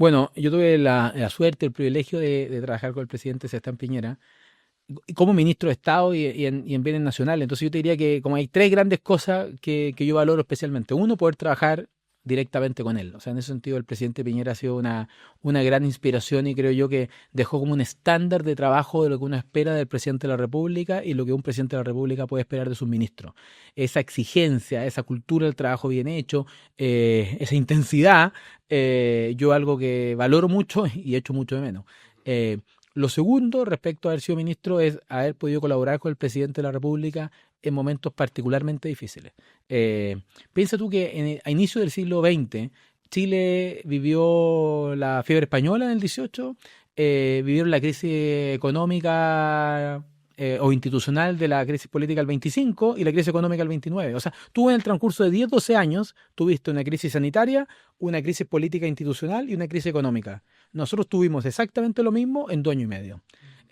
Bueno, yo tuve la suerte, el privilegio de trabajar con el presidente Sebastián Piñera como ministro de Estado y en bienes nacionales. Entonces yo te diría que como hay tres grandes cosas que yo valoro especialmente. Uno, poder trabajar directamente con él. O sea, en ese sentido el presidente Piñera ha sido una gran inspiración y creo yo que dejó como un estándar de trabajo de lo que uno espera del presidente de la República y lo que un presidente de la República puede esperar de sus ministros. Esa exigencia, esa cultura del trabajo bien hecho, esa intensidad, yo algo que valoro mucho y echo mucho de menos. Eh, lo segundo, respecto a haber sido ministro, es haber podido colaborar con el presidente de la República en momentos particularmente difíciles. Eh, Piensa tú que a inicio del siglo XX, Chile vivió la fiebre española en el 18, vivieron la crisis económica o institucional de la crisis política del 25 y la crisis económica del 29. O sea, tú en el transcurso de 10, 12 años tuviste una crisis sanitaria, una crisis política institucional y una crisis económica. Nosotros tuvimos exactamente lo mismo en 2 años y medio.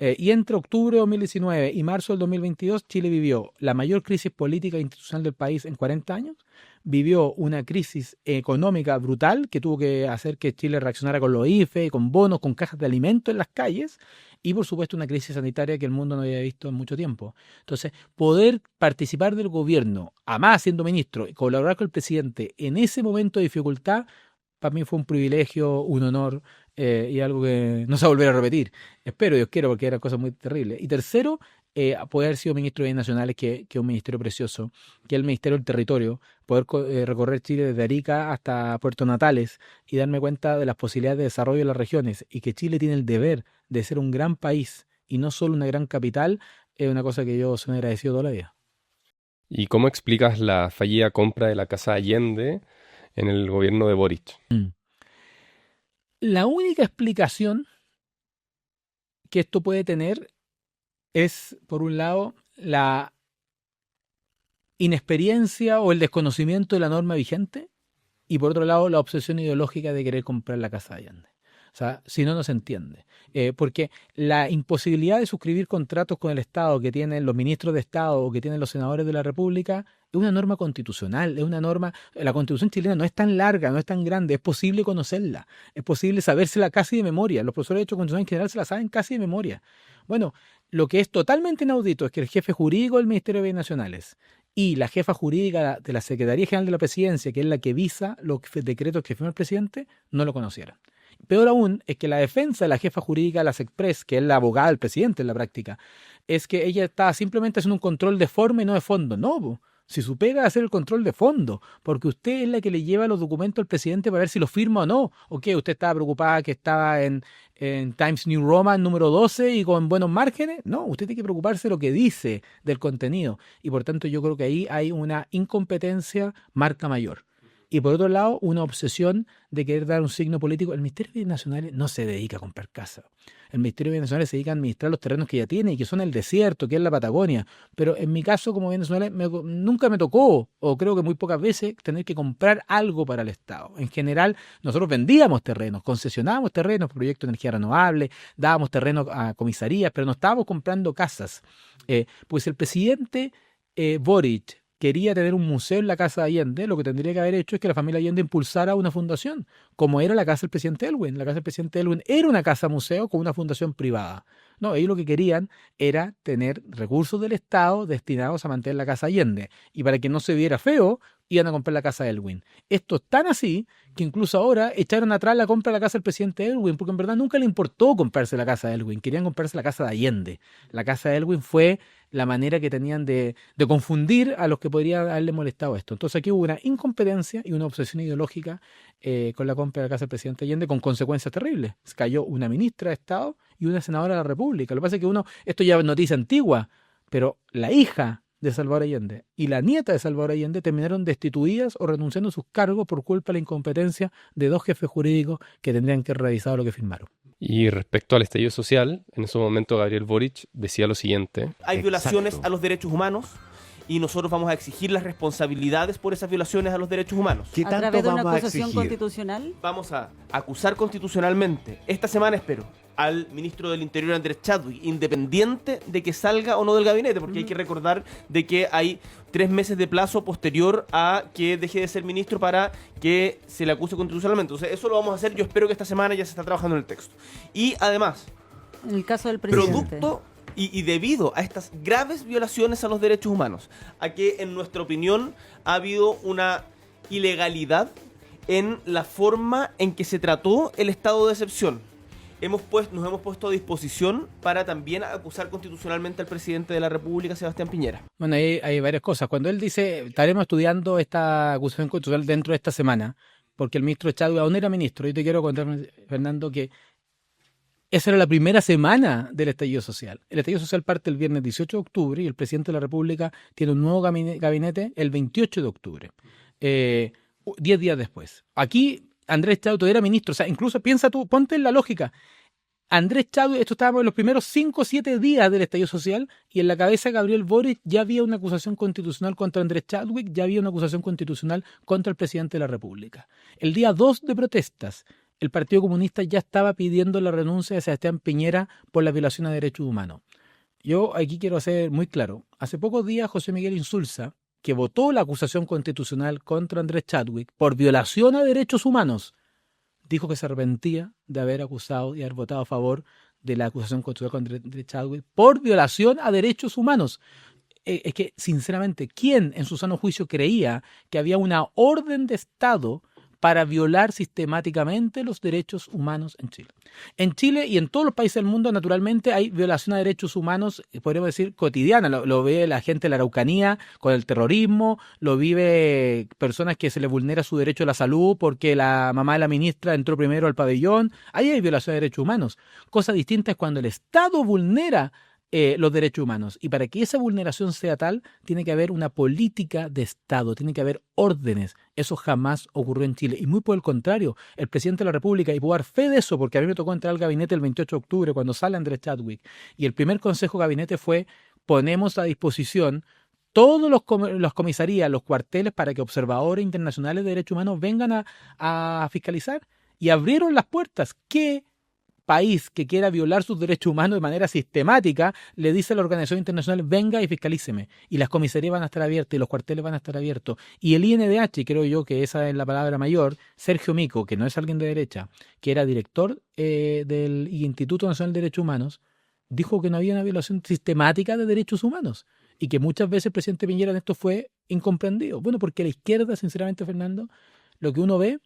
Y entre octubre de 2019 y marzo del 2022, Chile vivió la mayor crisis política e institucional del país en 40 años, vivió una crisis económica brutal que tuvo que hacer que Chile reaccionara con los IFE, con bonos, con cajas de alimentos en las calles, y por supuesto una crisis sanitaria que el mundo no había visto en mucho tiempo. Entonces, poder participar del gobierno, además siendo ministro, y colaborar con el presidente en ese momento de dificultad, para mí fue un privilegio, un honor y algo que no se va a volver a repetir. Espero, Dios quiero, porque eran cosas muy terribles. Y tercero, poder haber sido ministro de Bienes Nacionales, que es un ministerio precioso, que es el Ministerio del Territorio, poder recorrer Chile desde Arica hasta Puerto Natales y darme cuenta de las posibilidades de desarrollo de las regiones y que Chile tiene el deber de ser un gran país y no solo una gran capital, es una cosa que yo soy agradecido toda la vida. ¿Y cómo explicas la fallida compra de la Casa Allende en el gobierno de Boric? La única explicación que esto puede tener es, por un lado, la inexperiencia o el desconocimiento de la norma vigente y, por otro lado, la obsesión ideológica de querer comprar la Casa de Allende. O sea, si no, no se entiende. Porque la imposibilidad de suscribir contratos con el Estado que tienen los ministros de Estado o que tienen los senadores de la República es una norma constitucional, es una norma. La Constitución chilena no es tan larga, no es tan grande, es posible conocerla, es posible sabérsela casi de memoria. Los profesores de Derecho Constitucional en general se la saben casi de memoria. Bueno, lo que es totalmente inaudito es que el jefe jurídico del Ministerio de Bienes Nacionales y la jefa jurídica de la Secretaría General de la Presidencia, que es la que visa los decretos que firma el presidente, no lo conocieran. Peor aún es que la defensa de la jefa jurídica de la SECPRES, que es la abogada del presidente en la práctica, es que ella está simplemente haciendo un control de forma y no de fondo. No, po. Si su pega es hacer el control de fondo, porque usted es la que le lleva los documentos al presidente para ver si los firma o no. ¿O qué? ¿Usted estaba preocupada que estaba en Times New Roman número 12 y con buenos márgenes? No, usted tiene que preocuparse de lo que dice del contenido. Y por tanto yo creo que ahí hay una incompetencia marca mayor. Y por otro lado, una obsesión de querer dar un signo político. El Ministerio de Bienes Nacionales no se dedica a comprar casas. El Ministerio de Bienes Nacionales se dedica a administrar los terrenos que ya tiene y que son el desierto, que es la Patagonia. Pero en mi caso, como Bienes Nacionales, nunca me tocó, o creo que muy pocas veces, tener que comprar algo para el Estado. En general, nosotros vendíamos terrenos, concesionábamos terrenos, proyectos de energía renovable, dábamos terrenos a comisarías, pero no estábamos comprando casas. Pues el presidente Boric quería tener un museo en la Casa de Allende, lo que tendría que haber hecho es que la familia Allende impulsara una fundación, como era la casa del presidente Elwin. La casa del presidente Elwin era una casa museo con una fundación privada. No, ellos lo que querían era tener recursos del Estado destinados a mantener la Casa Allende. Y para que no se viera feo, iban a comprar la casa de Elwin. Esto es tan así que incluso ahora echaron atrás la compra de la casa del presidente Elwin, porque en verdad nunca le importó comprarse la casa de Elwin, querían comprarse la casa de Allende. La casa de Elwin fue la manera que tenían de confundir a los que podrían haberle molestado esto. Entonces aquí hubo una incompetencia y una obsesión ideológica con la compra de la casa del presidente Allende, con consecuencias terribles. Cayó una ministra de Estado y una senadora de la República. Lo que pasa es que esto ya es noticia antigua, pero la hija de Salvador Allende y la nieta de Salvador Allende terminaron destituidas o renunciando a sus cargos por culpa de la incompetencia de dos jefes jurídicos que tendrían que haber revisado lo que firmaron. Y respecto al estallido social, en ese momento Gabriel Boric decía lo siguiente. Hay violaciones a los derechos humanos y nosotros vamos a exigir las responsabilidades por esas violaciones a los derechos humanos. ¿Qué tanto ¿A través de una vamos a acusación exigir? constitucional? Vamos a acusar constitucionalmente, esta semana espero, al ministro del Interior, Andrés Chadwick, independiente de que salga o no del gabinete, porque hay que recordar de que hay 3 meses de plazo posterior a que deje de ser ministro para que se le acuse constitucionalmente. Entonces, eso lo vamos a hacer. Yo espero que esta semana ya se está trabajando en el texto. Y además, En el caso del presidente. producto y debido a estas graves violaciones a los derechos humanos, a que en nuestra opinión ha habido una ilegalidad en la forma en que se trató el estado de excepción, nos hemos puesto a disposición para también acusar constitucionalmente al presidente de la República, Sebastián Piñera. Bueno, hay varias cosas. Cuando él dice, estaremos estudiando esta acusación constitucional dentro de esta semana, porque el ministro Chadwick aún era ministro, y te quiero contar, Fernando, que esa era la primera semana del estallido social. El estallido social parte el viernes 18 de octubre y el presidente de la República tiene un nuevo gabinete el 28 de octubre, 10 días después. Aquí Andrés Chadwick era ministro, o sea, incluso piensa tú, ponte en la lógica. Andrés Chadwick, esto estábamos en los primeros 5 o 7 días del estallido social y en la cabeza de Gabriel Boric ya había una acusación constitucional contra Andrés Chadwick, ya había una acusación constitucional contra el presidente de la República. El día 2 de protestas, el Partido Comunista ya estaba pidiendo la renuncia de Sebastián Piñera por la violación a derechos humanos. Yo aquí quiero ser muy claro. Hace pocos días José Miguel Insulza, que votó la acusación constitucional contra Andrés Chadwick por violación a derechos humanos, dijo que se arrepentía de haber acusado y haber votado a favor de la acusación constitucional contra Andrés Chadwick por violación a derechos humanos. Es que, sinceramente, ¿quién en su sano juicio creía que había una orden de Estado para violar sistemáticamente los derechos humanos en Chile? En Chile y en todos los países del mundo, naturalmente, hay violación a derechos humanos, podríamos decir, cotidiana. Lo ve la gente de la Araucanía con el terrorismo, lo vive personas que se les vulnera su derecho a la salud porque la mamá de la ministra entró primero al pabellón. Ahí hay violación de derechos humanos. Cosa distinta es cuando el Estado vulnera los derechos humanos. Y para que esa vulneración sea tal, tiene que haber una política de Estado, tiene que haber órdenes. Eso jamás ocurrió en Chile. Y muy por el contrario, el presidente de la República, y puedo dar fe de eso, porque a mí me tocó entrar al gabinete el 28 de octubre, cuando sale Andrés Chadwick, y el primer consejo de gabinete fue, ponemos a disposición todos los comisarías, los cuarteles, para que observadores internacionales de derechos humanos vengan a fiscalizar. Y abrieron las puertas. ¿Qué país que quiera violar sus derechos humanos de manera sistemática le dice a la organización internacional, venga y fiscalíceme? Y las comisarías van a estar abiertas y los cuarteles van a estar abiertos. Y el INDH, creo yo que esa es la palabra mayor, Sergio Mico, que no es alguien de derecha, que era director del Instituto Nacional de Derechos Humanos, dijo que no había una violación sistemática de derechos humanos y que muchas veces el presidente Piñera en esto fue incomprendido. Bueno, porque la izquierda, sinceramente, Fernando, lo que uno ve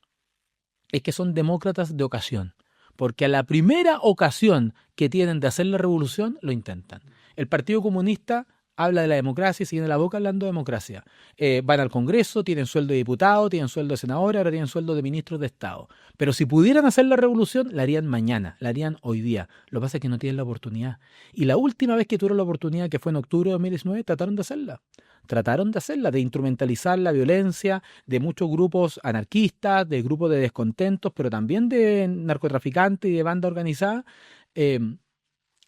es que son demócratas de ocasión. Porque a la primera ocasión que tienen de hacer la revolución, lo intentan. El Partido Comunista habla de la democracia y se llena la boca hablando de democracia. Van al Congreso, tienen sueldo de diputado, tienen sueldo de senador, ahora tienen sueldo de ministros de Estado. Pero si pudieran hacer la revolución, la harían mañana, la harían hoy día. Lo que pasa es que no tienen la oportunidad. Y la última vez que tuvieron la oportunidad, que fue en octubre de 2019, trataron de hacerla. De instrumentalizar la violencia de muchos grupos anarquistas, de grupos de descontentos, pero también de narcotraficantes y de banda organizada.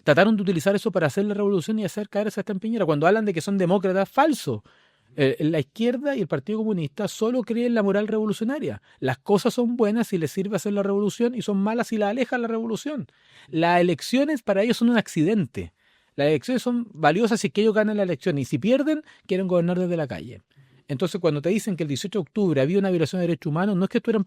Trataron de utilizar eso para hacer la revolución y hacer caer a Sebastián Piñera. Cuando hablan de que son demócratas, falso. La izquierda y el Partido Comunista solo creen en la moral revolucionaria. Las cosas son buenas si les sirve hacer la revolución y son malas si la alejan la revolución. Las elecciones para ellos son un accidente. Las elecciones son valiosas si es que ellos ganan la elección y si pierden, quieren gobernar desde la calle. Entonces, cuando te dicen que el 18 de octubre había una violación de derechos humanos, no es que estuvieran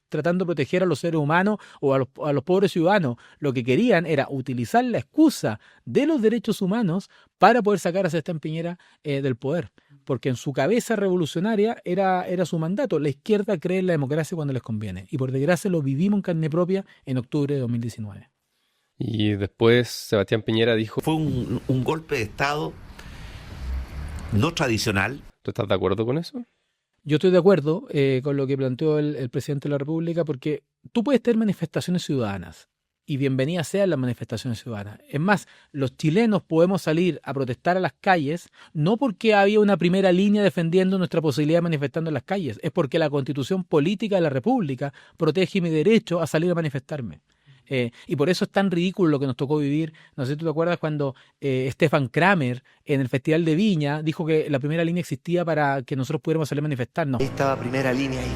tratando de proteger a los seres humanos o a los pobres ciudadanos. Lo que querían era utilizar la excusa de los derechos humanos para poder sacar a Sebastián Piñera del poder. Porque en su cabeza revolucionaria era su mandato. La izquierda cree en la democracia cuando les conviene. Y por desgracia lo vivimos en carne propia en octubre de 2019. Y después Sebastián Piñera dijo... Fue un golpe de Estado no tradicional. ¿Tú estás de acuerdo con eso? Yo estoy de acuerdo con lo que planteó el presidente de la República, porque tú puedes tener manifestaciones ciudadanas y bienvenidas sean las manifestaciones ciudadanas. Es más, los chilenos podemos salir a protestar a las calles no porque había una primera línea defendiendo nuestra posibilidad de manifestar en las calles, es porque la Constitución Política de la República protege mi derecho a salir a manifestarme. Y por eso es tan ridículo lo que nos tocó vivir. No sé si tú te acuerdas cuando Stefan Kramer en el Festival de Viña dijo que la primera línea existía para que nosotros pudiéramos salir a manifestarnos. Ahí estaba primera línea ahí.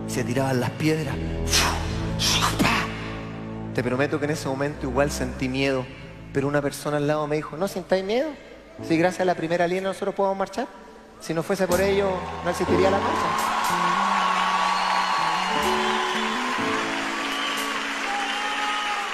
Se tiraban las piedras. Te prometo que en ese momento igual sentí miedo, pero una persona al lado me dijo, no sintáis miedo, si gracias a la primera línea nosotros podemos marchar. Si no fuese por ello, no existiría la marcha.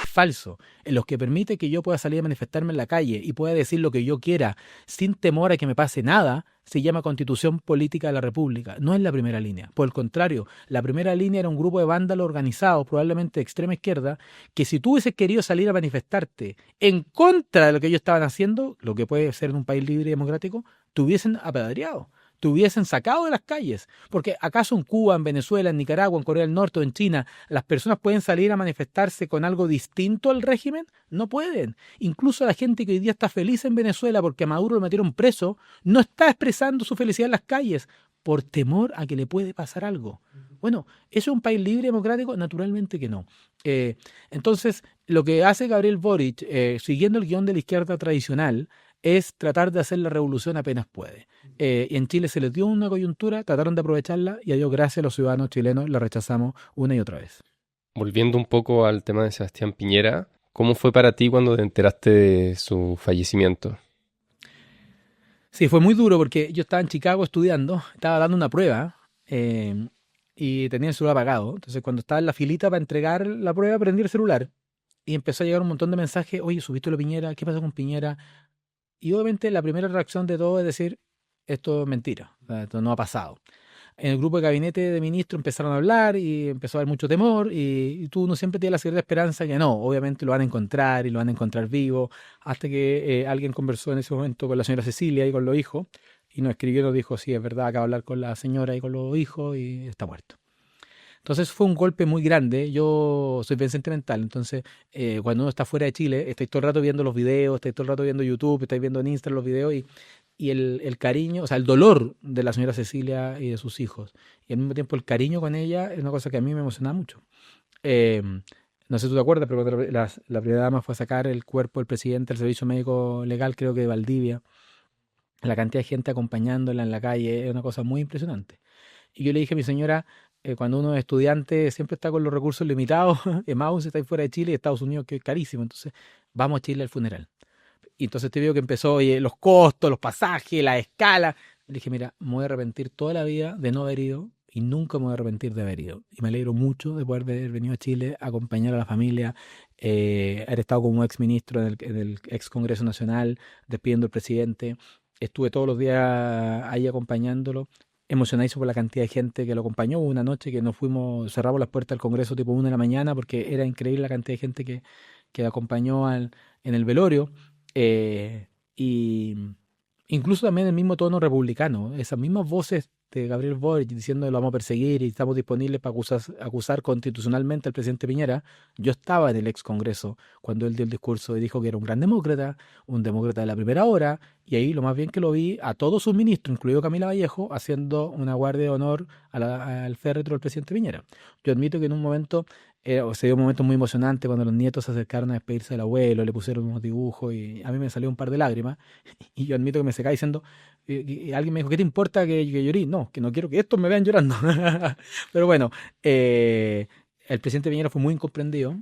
Falso, en los que permite que yo pueda salir a manifestarme en la calle y pueda decir lo que yo quiera sin temor a que me pase nada, se llama Constitución Política de la República. No es la primera línea. Por el contrario, la primera línea era un grupo de vándalos organizados, probablemente de extrema izquierda, que si tú hubieses querido salir a manifestarte en contra de lo que ellos estaban haciendo, lo que puede ser en un país libre y democrático, te hubiesen apedreado, te hubiesen sacado de las calles. Porque ¿acaso en Cuba, en Venezuela, en Nicaragua, en Corea del Norte o en China, las personas pueden salir a manifestarse con algo distinto al régimen? No pueden. Incluso la gente que hoy día está feliz en Venezuela porque a Maduro lo metieron preso, no está expresando su felicidad en las calles por temor a que le puede pasar algo. Bueno, ¿eso es un país libre y democrático? Naturalmente que no. Entonces, lo que hace Gabriel Boric, siguiendo el guión de la izquierda tradicional, es tratar de hacer la revolución apenas puede. Y en Chile se les dio una coyuntura, trataron de aprovecharla y a Dios gracias los ciudadanos chilenos la rechazamos una y otra vez. Volviendo un poco al tema de Sebastián Piñera, ¿cómo fue para ti cuando te enteraste de su fallecimiento? Sí, fue muy duro porque yo estaba en Chicago estudiando, estaba dando una prueba y tenía el celular apagado. Entonces cuando estaba en la filita para entregar la prueba, prendí el celular y empezó a llegar un montón de mensajes. Oye, ¿subiste lo Piñera? ¿Qué pasó con Piñera? Y obviamente la primera reacción de todo es decir, esto es mentira, o sea, esto no ha pasado. En el grupo de gabinete de ministros empezaron a hablar y empezó a haber mucho temor y tú no siempre tienes la cierta esperanza que no, obviamente lo van a encontrar y lo van a encontrar vivo, hasta que alguien conversó en ese momento con la señora Cecilia y con los hijos y nos escribió y nos dijo, sí, es verdad, acabo de hablar con la señora y con los hijos y está muerto. Entonces fue un golpe muy grande. Yo soy bien sentimental, entonces cuando uno está fuera de Chile, estáis todo el rato viendo los videos, estáis todo el rato viendo YouTube, estáis viendo en Instagram los videos y el cariño, o sea, el dolor de la señora Cecilia y de sus hijos, y al mismo tiempo el cariño con ella es una cosa que a mí me emociona mucho. No sé si tú te acuerdas, pero cuando la primera dama fue a sacar el cuerpo del presidente del Servicio Médico Legal, creo que de Valdivia, la cantidad de gente acompañándola en la calle es una cosa muy impresionante. Y yo le dije a mi señora, cuando uno es estudiante siempre está con los recursos limitados, Emmaus está ahí fuera de Chile y Estados Unidos que es carísimo, entonces vamos a Chile al funeral. Y entonces te veo que empezó, oye, los costos, los pasajes, la escala. Le dije, mira, me voy a arrepentir toda la vida de no haber ido y nunca me voy a arrepentir de haber ido. Y me alegro mucho de poder haber venido a Chile a acompañar a la familia, haber estado como ex ministro en el ex Congreso Nacional, despidiendo al presidente. Estuve todos los días ahí acompañándolo, emocionadísimo por la cantidad de gente que lo acompañó. Hubo una noche que nos fuimos, cerramos las puertas del Congreso tipo 1 de la mañana porque era increíble la cantidad de gente que acompañó en el velorio. Y incluso también el mismo tono republicano, esas mismas voces de Gabriel Boric diciendo que lo vamos a perseguir y estamos disponibles para acusar constitucionalmente al presidente Piñera. Yo estaba en el ex Congreso cuando él dio el discurso y dijo que era un gran demócrata, un demócrata de la primera hora, y ahí lo más bien que lo vi a todos sus ministros, incluido Camila Vallejo, haciendo una guardia de honor al féretro del presidente Piñera. Yo admito que en un momento se dio un momento muy emocionante cuando los nietos se acercaron a despedirse del abuelo, le pusieron unos dibujos y a mí me salió un par de lágrimas y yo admito que me secaba diciendo, y alguien me dijo, ¿qué te importa que llorí? No, que no quiero que estos me vean llorando. Pero bueno, el presidente Piñera fue muy incomprendido,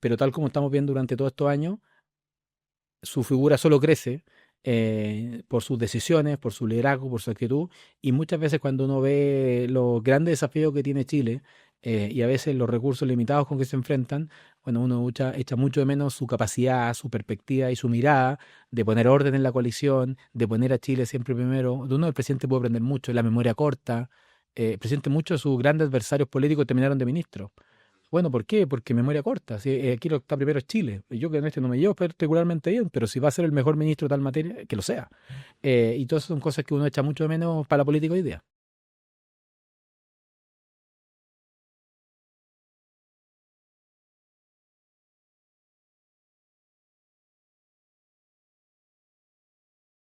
pero tal como estamos viendo durante todos estos años, su figura solo crece por sus decisiones, por su liderazgo, por su actitud, y muchas veces cuando uno ve los grandes desafíos que tiene Chile y a veces los recursos limitados con que se enfrentan, bueno, uno echa mucho de menos su capacidad, su perspectiva y su mirada de poner orden en la coalición, de poner a Chile siempre primero. De uno el presidente puede aprender mucho, la memoria corta. El presidente, muchos de sus grandes adversarios políticos terminaron de ministro. Bueno, ¿por qué? Porque memoria corta. Si, aquí lo que está primero es Chile. Yo que en este no me llevo particularmente bien, pero si va a ser el mejor ministro de tal materia, que lo sea. Y todas esas son cosas que uno echa mucho de menos para la política hoy día.